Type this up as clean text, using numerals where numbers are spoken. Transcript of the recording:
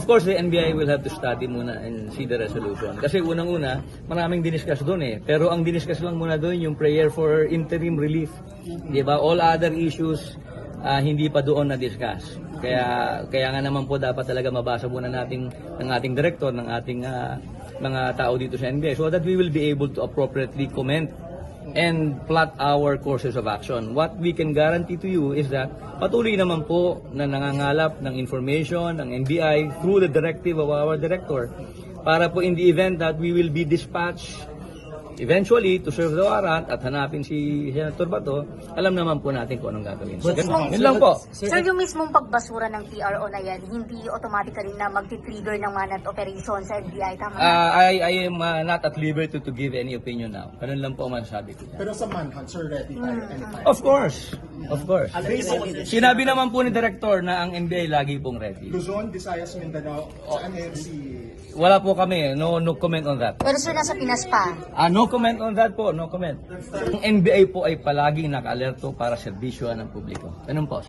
course, the NBI will have to study muna and see the resolution. Kasi unang-una, maraming diniscuss doon eh. Pero ang diniscuss lang muna doon yung prayer for interim relief. Di ba? All other issues, hindi pa doon na-discuss. Kaya nga naman po dapat talaga mabasa muna natin ng ating director, ng ating mga tao dito sa NBI so that we will be able to appropriately comment and plot our courses of action. What we can guarantee to you is that patuloy naman po na nangangalap ng information ng NBI through the directive of our director para po in the event that we will be dispatched eventually to serve the warrant at hanapin si Senator Bato, alam naman po natin kung anong gagawin. So, yun lang po. Sir, yung mismong pagbasura ng PRO na yan, hindi automatically na mag-trigger ng manhunt operation sa NBI, tama? I am not at liberty to give any opinion now. Ganun lang po ang masasabi ko. Pero sa manhunt, sir, ready tayo anytime. Of course. Of course. Sinabi naman po ni Director na ang NBI lagi pong ready. Luzon, Visayas, Mindanao, saan si... Wala po kami. No comment on that. Pero sir, nasa Pinas pa. No comment on that po. No comment. Ang NBI po ay palaging naka-alerto para serbisyo ng publiko. Ganun po.